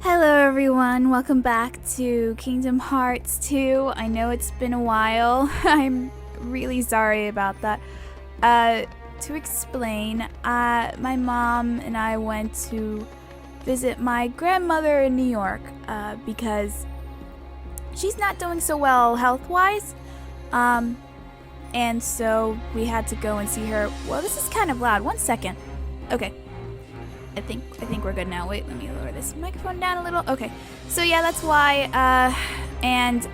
Hello everyone, welcome back to Kingdom Hearts 2. I know it's been a while. I'm really sorry about that. To explain, my mom and I went to visit my grandmother in New York because she's not doing so well health-wise. And so we had to go and see her. Well, this is kind of loud. 1 second. Okay. I think we're good now. Wait, let me lower this microphone down a little. Okay. So yeah, that's why. And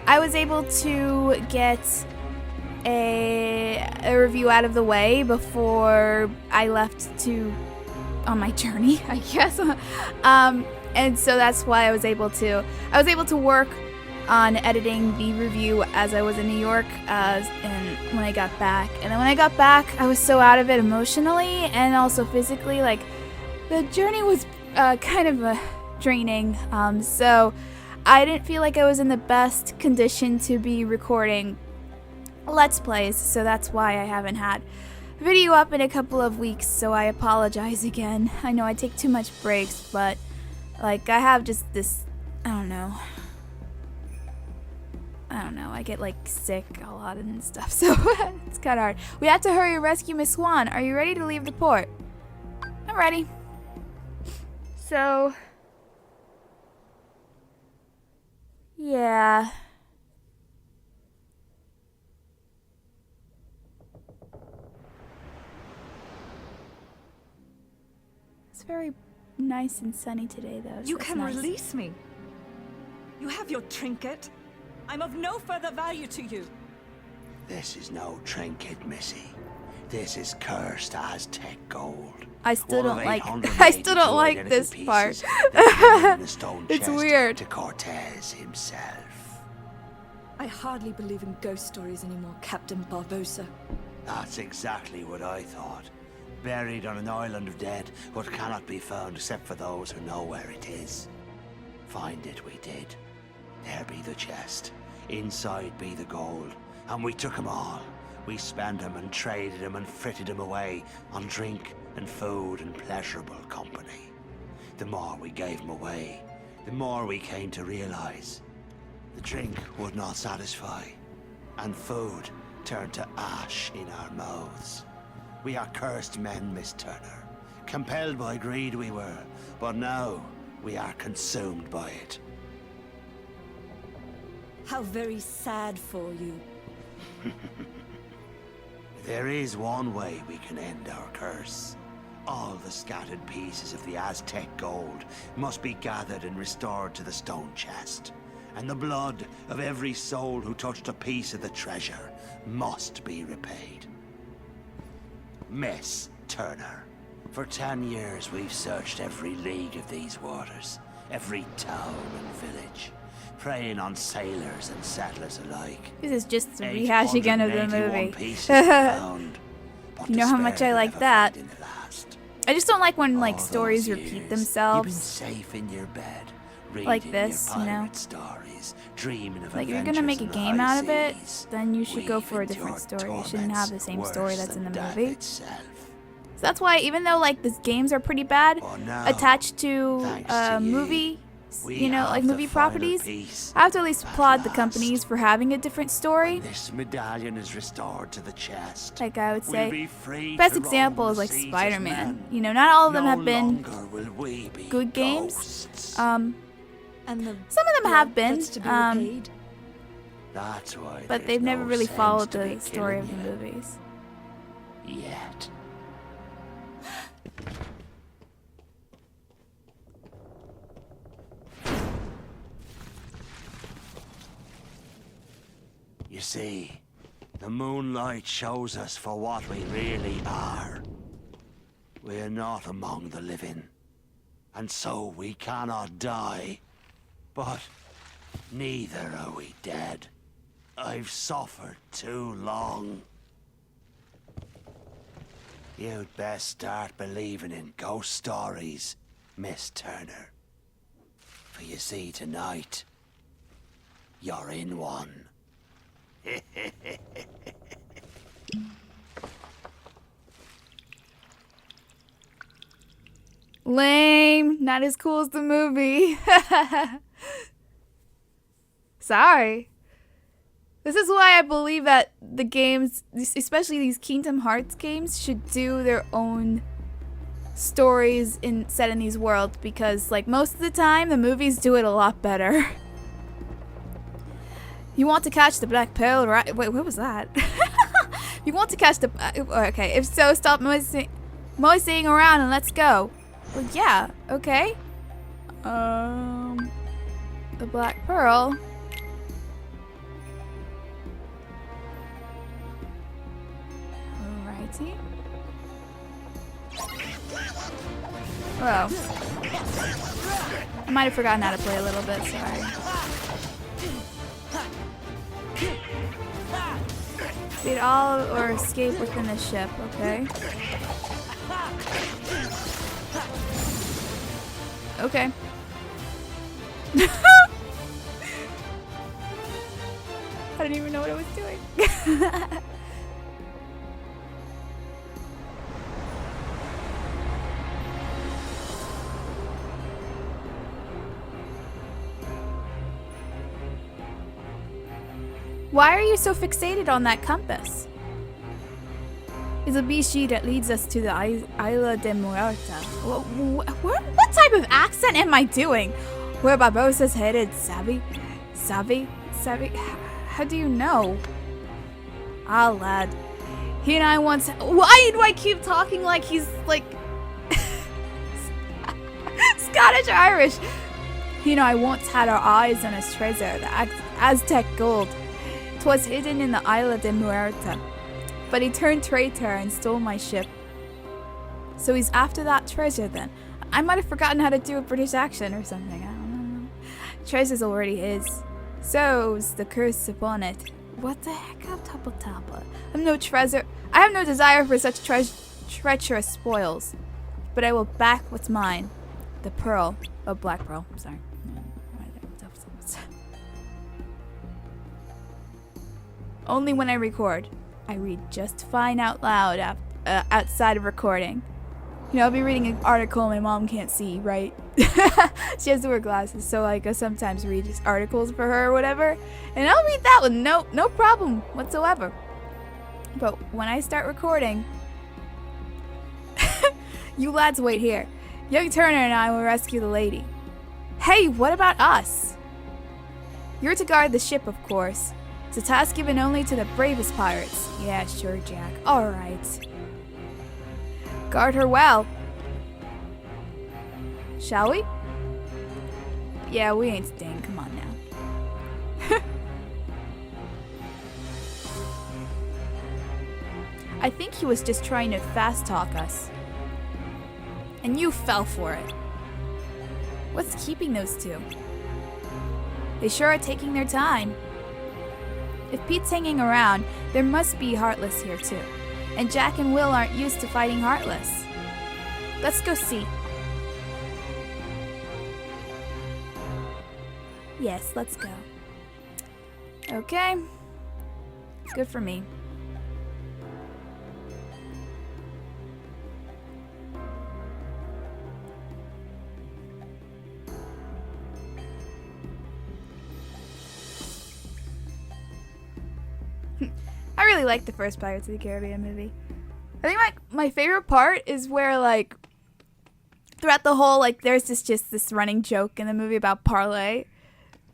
I was able to get a review out of the way before I left on my journey, I guess. And so that's why I was able to work on editing the review as I was in New York, and when I got back. And then when I got back, I was so out of it emotionally and also physically. Like, the journey was kind of draining, so I didn't feel like I was in the best condition to be recording Let's Plays, so that's why I haven't had a video up in a couple of weeks, so I apologize again. I know I take too much breaks, but like, I have just this, I don't know, I get like sick a lot and stuff, so it's kind of hard. We have to hurry and rescue Miss Swan. Are you ready to leave the port? I'm ready. So, yeah. It's very nice and sunny today, though. So you can nice. Release me. You have your trinket. I'm of no further value to you. This is no trinket, Missy. This is cursed Aztec Gold. I still don't like this part. It's weird. To Cortez himself. I hardly believe in ghost stories anymore, Captain Barbosa. That's exactly what I thought. Buried on an island of dead, what cannot be found except for those who know where it is. Find it we did. There be the chest. Inside be the gold. And we took 'em all. We spent 'em and traded 'em and fritted 'em away on drink and food and pleasurable company. The more we gave 'em away, the more we came to realize the drink would not satisfy, and food turned to ash in our mouths. We are cursed men, Miss Turner. Compelled by greed we were, but now we are consumed by it. How very sad for you. There is one way we can end our curse. All the scattered pieces of the Aztec gold must be gathered and restored to the stone chest. And the blood of every soul who touched a piece of the treasure must be repaid. Miss Turner, for 10 years we've searched every league of these waters, every town and village, preying on sailors and settlers alike. This is just a rehash again of the movie. Found, you know how much I like that. I just don't like when like stories repeat themselves. You've been safe in your bed, like this, you know. Stories, dreaming of like, if you're gonna make a game out of it, then you should go for a different story. You shouldn't have the same story that's in the movie. So that's why, even though like these games are pretty bad, attached to movie, you know, like movie properties, I have to at least applaud the companies for having a different story. This medallion is restored to the chest. Like, I would say, best example is like Spider-Man. You know, not all of them have been good games. And some of them have been, that's why but they've never really followed the story of the movies. Yet. You see, the moonlight shows us for what we really are. We're not among the living, and so we cannot die. But neither are we dead. I've suffered too long. You'd best start believing in ghost stories, Miss Turner. For you see, tonight, you're in one. Lame. Not as cool as the movie. Sorry. This is why I believe that the games, especially these Kingdom Hearts games, should do their own stories set in these worlds, because like most of the time the movies do it a lot better. You want to catch the black pearl, right? Wait, what was that? You want to catch the okay, if so, stop moseying around and let's go. Well, yeah, okay. The black pearl. Alrighty. Oh. I might have forgotten how to play a little bit, sorry. Beat all or escape within the ship, okay? Okay. I didn't even know what I was doing. Why are you so fixated on that compass? It's a bishi that leads us to the Isla de Muerta. What type of accent am I doing? Where Barbosa's headed, Savi? How do you know? Ah, lad. He and I once... Why do I keep talking like he's, like... Scottish or Irish? He and I once had our eyes on his treasure, the Aztec Gold. 'Twas hidden in the Isla de Muerta. But he turned traitor and stole my ship. So he's after that treasure then. I might have forgotten how to do a British accent or something. I don't know. Treasure's already his. So's the curse upon it. What the heck? Tapa. I have no desire for such treacherous spoils. But I will back what's mine. The pearl. Oh, black pearl. I'm sorry. Only when I record. I read just fine out loud outside of recording. You know, I'll be reading an article my mom can't see, right? She has to wear glasses, so like I sometimes read just articles for her or whatever. And I'll read that with no problem whatsoever. But when I start recording, you lads wait here. Young Turner and I will rescue the lady. Hey, what about us? You're to guard the ship, of course. It's a task given only to the bravest pirates. Yeah, sure, Jack. Alright. Guard her well. Shall we? Yeah, we ain't staying. Come on now. I think he was just trying to fast talk us. And you fell for it. What's keeping those two? They sure are taking their time. If Pete's hanging around, there must be Heartless here too. And Jack and Will aren't used to fighting Heartless. Let's go see. Yes, let's go. Okay. Good for me. I really like the first Pirates of the Caribbean movie. I think my favorite part is where, like, throughout the whole, like, there's just this running joke in the movie about Parlight.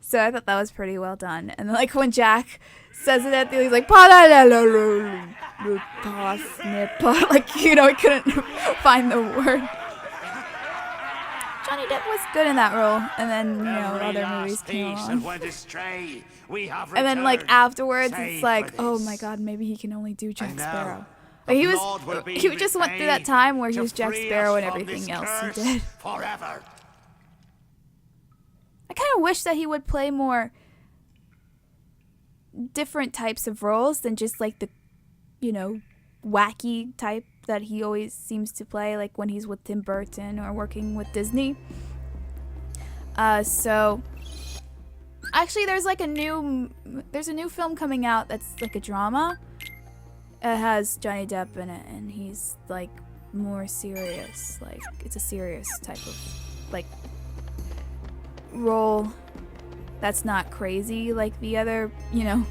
So I thought that was pretty well done. And like when Jack says it at the end, he's like, like, you know, he couldn't find the word. Johnny Depp was good in that role, and then, you know, other movies came along. And then, like, afterwards, it's like, oh my god, maybe he can only do Jack Sparrow. Like, he just went through that time where he was Jack Sparrow and everything else he did. I kind of wish that he would play more different types of roles than just, like, the, you know, wacky type that he always seems to play, like when he's with Tim Burton or working with Disney. So actually there's a new film coming out that's like a drama. It has Johnny Depp in it, and he's like more serious. Like, it's a serious type of, like, role that's not crazy like the other, you know.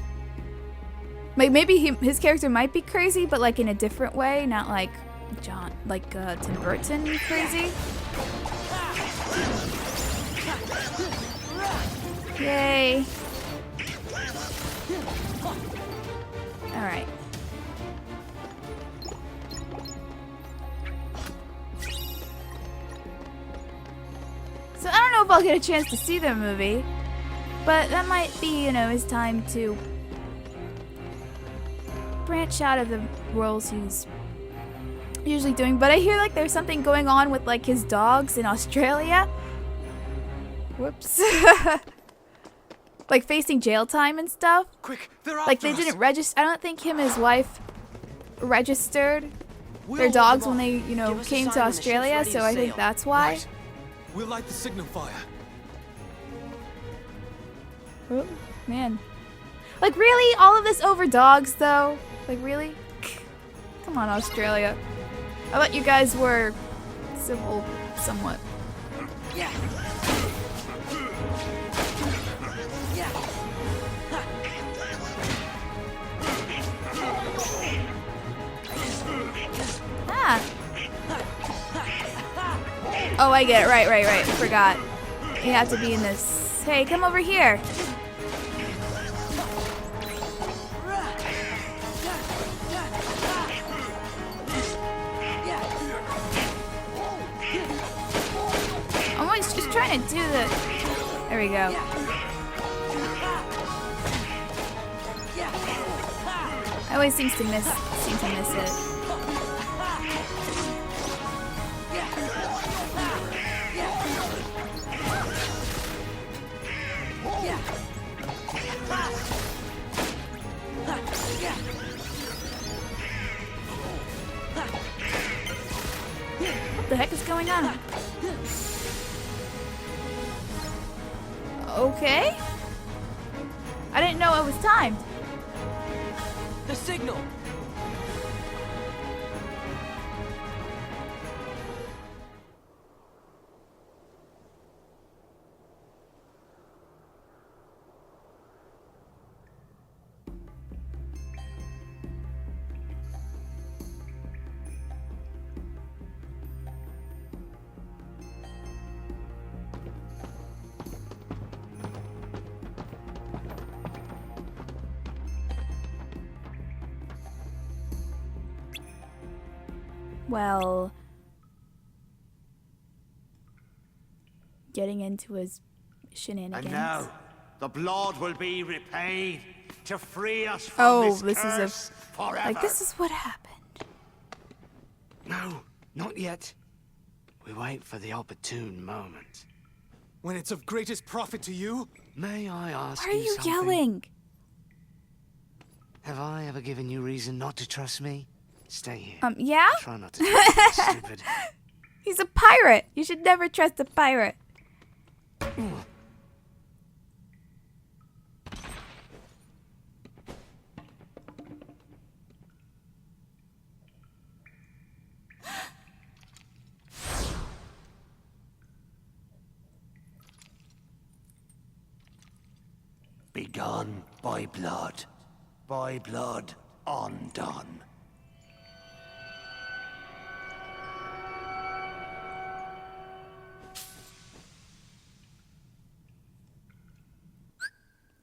Like, maybe his character might be crazy, but, like, in a different way, not like Tim Burton crazy. Yay. Alright. So I don't know if I'll get a chance to see the movie, but that might be, you know, his time to branch out of the roles he's usually doing. But I hear like there's something going on with like his dogs in Australia. Whoops. Like facing jail time and stuff. Quick, they're like they didn't register. I don't think him and his wife registered their dogs when they, you know, came to Australia. So I think that's why. Right. We'll light the signal fire. Oh, man. Like, really? All of this over dogs, though? Like, really? Come on, Australia. I thought you guys were civil somewhat. Yeah. Ah. Oh, I get it. Right. I forgot. You have to be in this. Hey, come over here. I'm always just trying to do the... There we go. I always seem to miss it. What the heck is going on? Okay. I didn't know it was timed. The signal. Well, getting into his shenanigans. And now, the blood will be repaid to free us from this curse forever. Like, this is what happened. No, not yet. We wait for the opportune moment. When it's of greatest profit to you? May I ask Why are you something? yelling? Have I ever given you reason not to trust me? Stay here. Yeah? Try not to do anything stupid. He's a pirate. You should never trust a pirate. Begun by blood undone.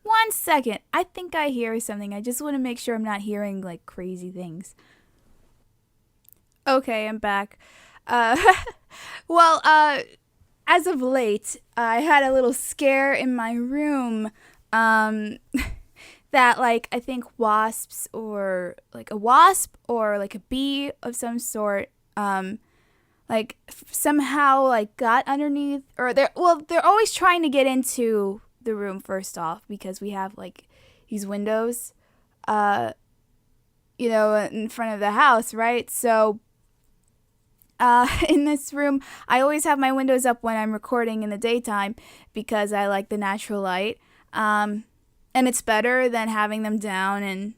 One second. I think I hear something. I just want to make sure I'm not hearing like crazy things. Okay, I'm back. Well, as of late, I had a little scare in my room. That like I think wasps or like a wasp or like a bee of some sort like somehow like got underneath, or they're always trying to get into the room first off, because we have like these windows you know, in front of the house, right? So in this room I always have my windows up when I'm recording in the daytime because I like the natural light. And it's better than having them down and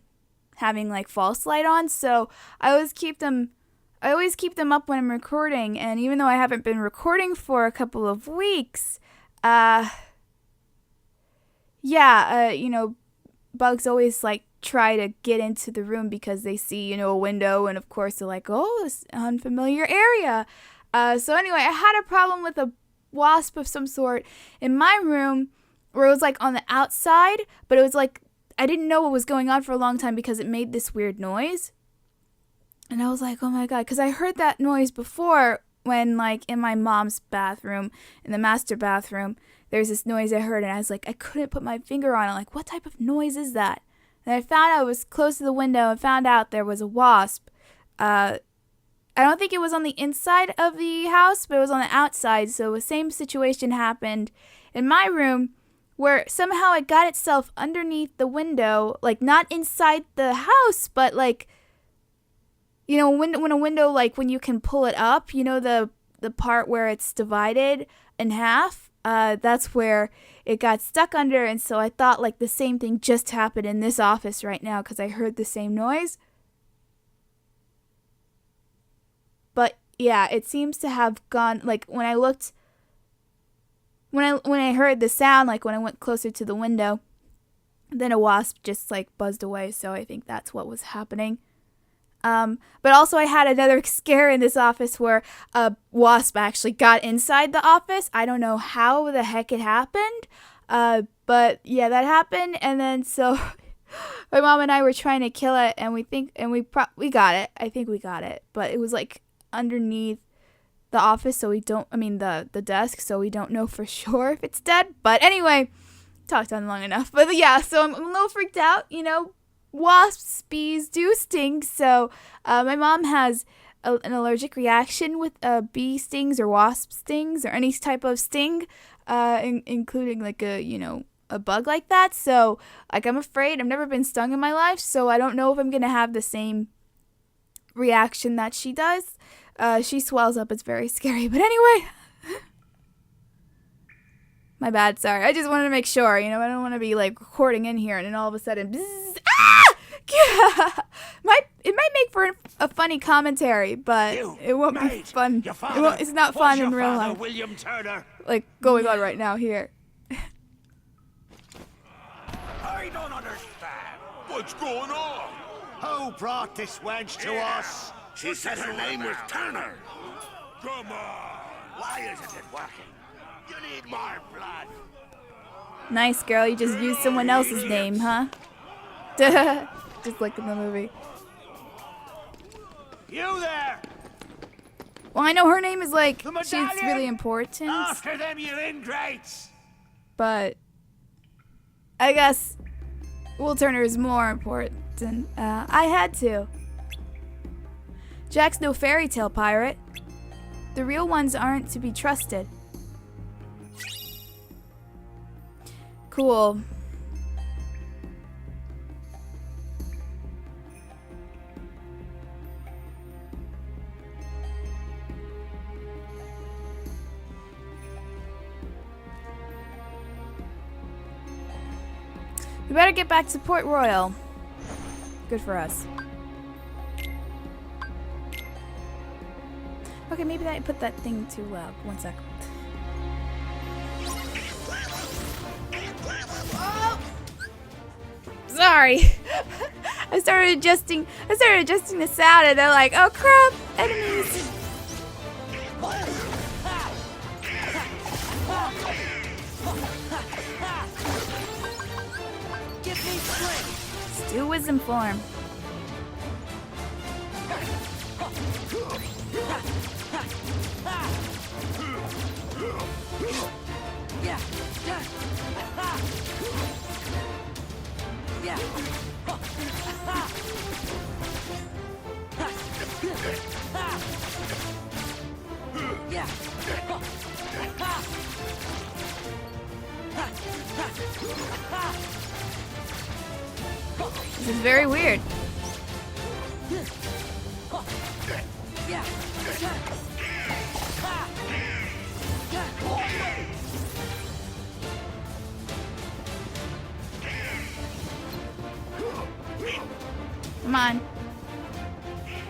having like false light on. So I always keep them I always keep them up when I'm recording, and even though I haven't been recording for a couple of weeks, you know, bugs always like try to get into the room because they see, you know, a window, and of course they're like, oh, this unfamiliar area. So anyway, I had a problem with a wasp of some sort in my room where it was like on the outside, but it was like I didn't know what was going on for a long time because it made this weird noise. And I was like, oh my God, because I heard that noise before when, like, in my mom's bathroom, in the master bathroom, there's this noise I heard, and I was like, I couldn't put my finger on it. Like, what type of noise is that? And I found out I was close to the window and found out there was a wasp. I don't think it was on the inside of the house, but it was on the outside. So the same situation happened in my room where somehow it got itself underneath the window, like not inside the house, but like, you know, when a window, like when you can pull it up, you know, the part where it's divided in half, that's where it got stuck under. And so I thought like the same thing just happened in this office right now because I heard the same noise. But yeah, it seems to have gone, like when I looked, when I heard the sound, like when I went closer to the window, then a wasp just like buzzed away. So I think that's what was happening. But also I had another scare in this office where a wasp actually got inside the office. I don't know how the heck it happened. But yeah, that happened. And then so my mom and I were trying to kill it, and we got it. I think we got it. But it was like underneath the office, so the desk, so we don't know for sure if it's dead. But anyway, talked on long enough. But yeah, so I'm a little freaked out, you know. Wasps, bees do sting, so my mom has an allergic reaction with bee stings or wasp stings or any type of sting, including like a bug like that. So like I'm afraid. I've never been stung in my life, so I don't know if I'm gonna have the same reaction that she does. She swells up. It's very scary. But anyway, my bad. Sorry. I just wanted to make sure. You know, I don't want to be like recording in here and then all of a sudden, bzzz, it might make for a funny commentary, but it won't be fun. It's not fun in real life. William Turner? Like going on right now here. I don't understand. What's going on? Who brought this wench to us? She said her name was Turner. Come on. Why isn't it working? You need more blood. Nice girl, you just used someone else's name, huh? Just like in the movie. You there! Well, I know her name is like, she's medallion! really important, After them, you ingrates! but I guess Will Turner is more important. I had to. Jack's no fairy tale pirate. The real ones aren't to be trusted. Cool. We better get back to Port Royal. Good for us. Okay, maybe I put that thing too loud. 1 sec. Oh! Sorry. I started adjusting the sound, and they're like, "Oh crap, enemies!" Give me strength. Do wisdom form. Yeah. Yeah. Yeah. This is very weird. Yeah. Come on.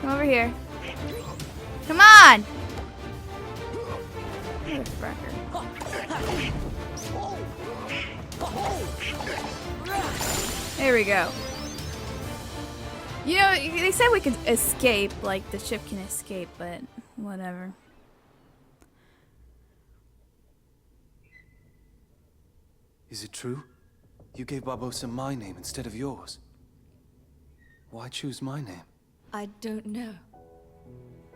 Come over here. Come on! Motherfucker. There we go. You know, they said we could escape, like the ship can escape, but whatever. Is it true? You gave Barbosa my name instead of yours. Why choose my name? I don't know.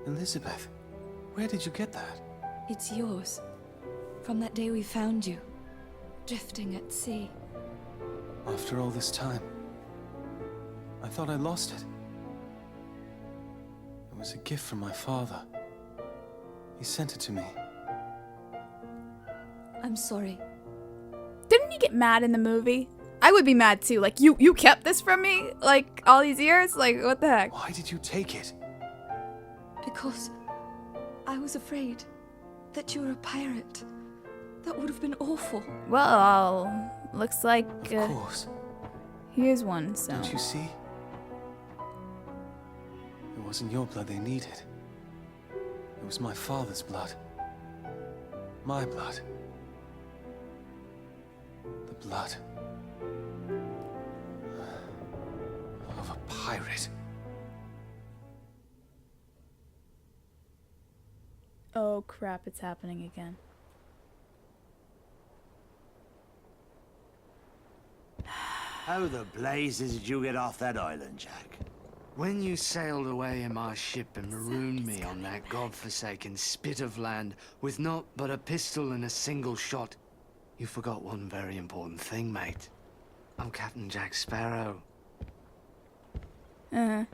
Elizabeth, where did you get that? It's yours. From that day we found you, drifting at sea. After all this time, I thought I lost it. It was a gift from my father. He sent it to me. I'm sorry. Didn't he get mad in the movie? I would be mad too. Like, you kept this from me? Like, all these years? Like, what the heck? Why did you take it? Because I was afraid that you were a pirate. That would have been awful. Well, looks like Of course. he is one, so. Don't you see? It wasn't your blood they needed. It was my father's blood. My blood. The blood of a pirate. Oh crap, it's happening again. How the blazes did you get off that island, Jack? When you sailed away in my ship and marooned me on that godforsaken spit of land with naught but a pistol and a single shot, you forgot one very important thing, mate. I'm Captain Jack Sparrow. I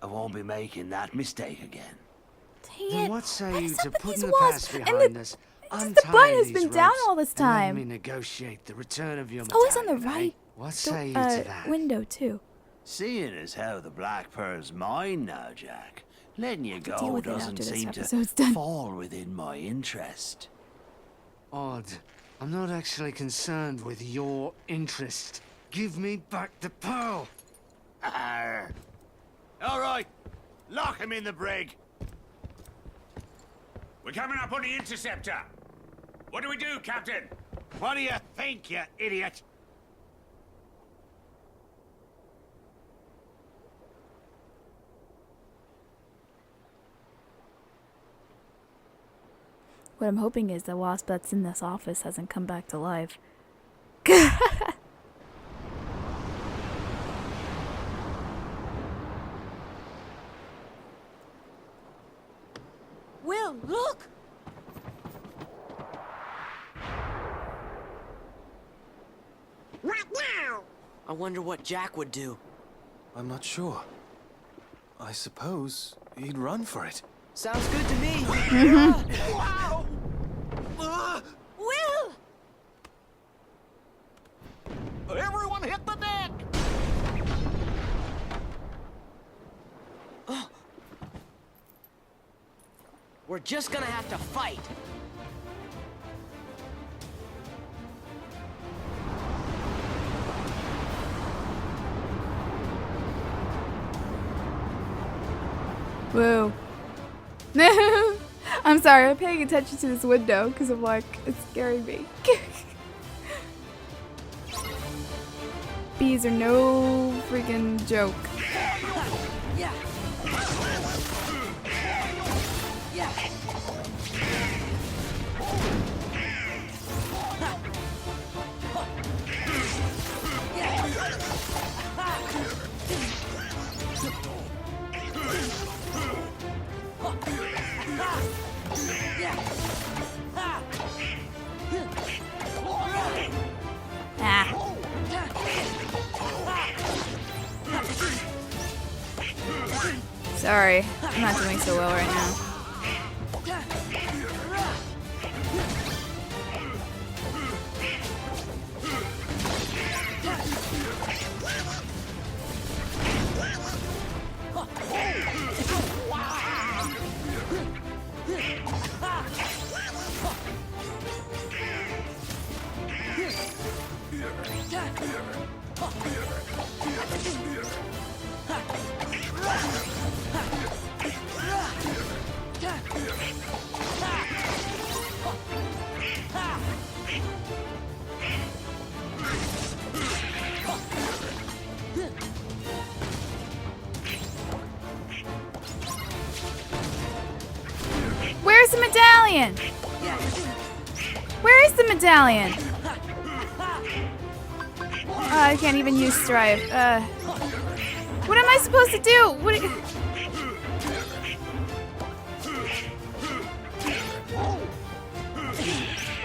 won't be making that mistake again. Dang Then it. what say What you is to up with putting these the walls? past And behind the- us, just the button untying has these been down ropes, all this and letting time. me negotiate the return of your Always on the medallion, eh? right What say you to that? window too. Seeing as how the Black Pearl's mine now, Jack, letting you deal go with it doesn't after this seem to episode's done. fall within my interest. Odd. I'm not actually concerned with your interest. Give me back the pearl. Arr. All right, lock him in the brig. We're coming up on the interceptor. What do we do, Captain? What do you think, you idiot? What I'm hoping is the wasp that's in this office hasn't come back to life. Will, look! I wonder what Jack would do. I'm not sure. I suppose he'd run for it. Sounds good to me. Will! Everyone hit the deck! We're just gonna have to fight. Woo. I'm sorry, I'm paying attention to this window because I'm like, it's scaring me. Bees are no freaking joke. Yeah. Yeah. Ah. Sorry, I'm not doing so well right now. Where's the medallion? Where is the medallion? I can't even use strive. What am I supposed to do? What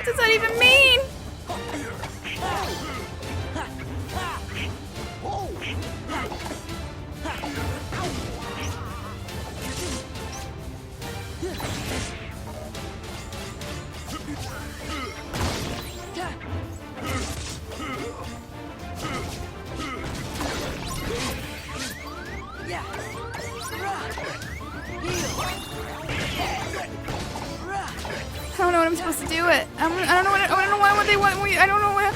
does that even mean? I don't know what I'm supposed to do it. I don't know what they want. I don't know what.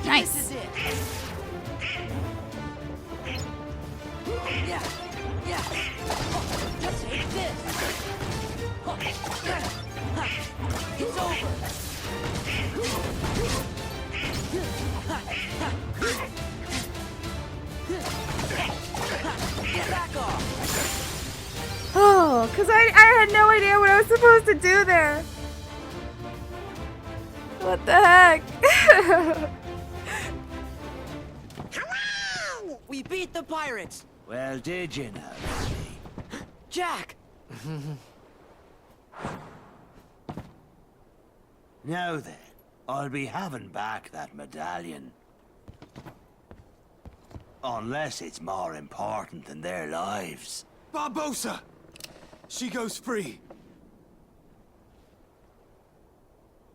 Nice. This is it. Just take this. It's over. Get back off. Oh, because I had no idea what I was supposed to do there. What the heck? We beat the pirates. Well, did you know? Jack. Now then, I'll be having back that medallion. Unless it's more important than their lives. Barbosa! She goes free.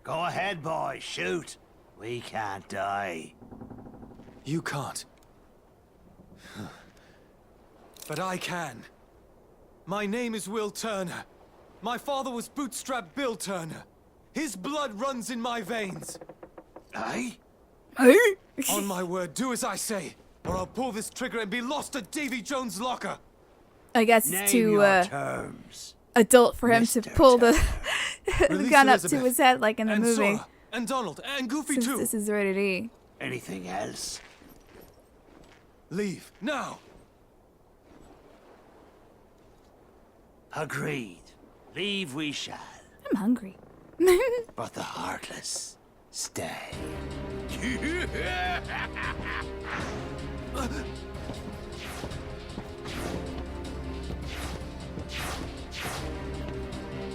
Go ahead, boy, shoot. We can't die. You can't. But I can. My name is Will Turner. My father was Bootstrap Bill Turner. His blood runs in my veins. Aye? On my word, do as I say, or I'll pull this trigger and be lost at Davy Jones' locker. I guess Name it's too your terms. adult for him to Mr. pull the, the Release gun up to Elizabeth. his head like in the And movie. Sora, and Donald, and Goofy Since too. this is rated E. Anything else? Leave, now. Agreed. Leave we shall. I'm hungry. But the heartless stay.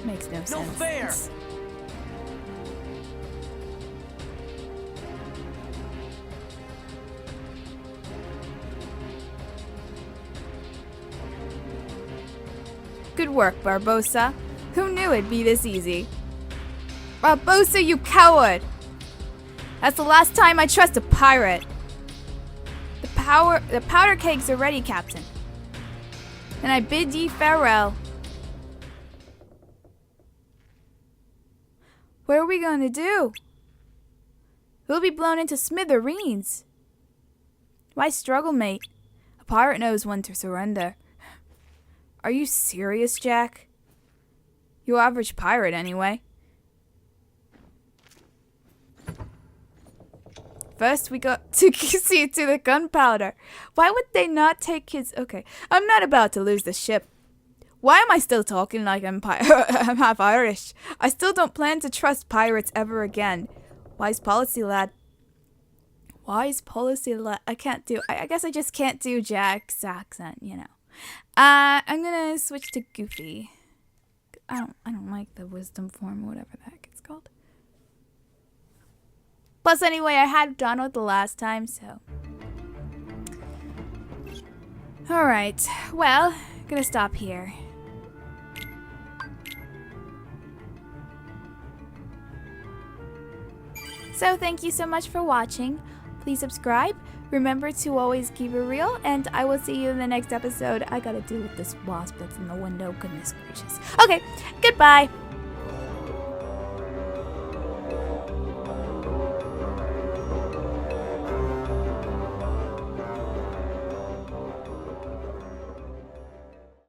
Makes no sense. No fair. Good work, Barbosa. Who knew it'd be this easy? Barbosa, you coward! That's the last time I trust a pirate. The powder kegs are ready, Captain. And I bid ye farewell. What are we going to do? We'll be blown into smithereens. Why struggle, mate? A pirate knows when to surrender. Are you serious, Jack? You average pirate, anyway. First, we got to see to the gunpowder. Why would they not take his... Okay, I'm not about to lose the ship. Why am I still talking like I'm half Irish? I still don't plan to trust pirates ever again. Wise policy, lad. Wise policy, lad. I can't do... I guess I just can't do Jack's accent, you know. I'm gonna switch to Goofy. I don't like the wisdom form or whatever the heck it's called. Plus, anyway, I had Donald the last time, so. Alright, well, gonna stop here. So thank you so much for watching. Please subscribe. Remember to always keep it real, and I will see you in the next episode. I gotta deal with this wasp that's in the window. Goodness gracious. Okay, goodbye.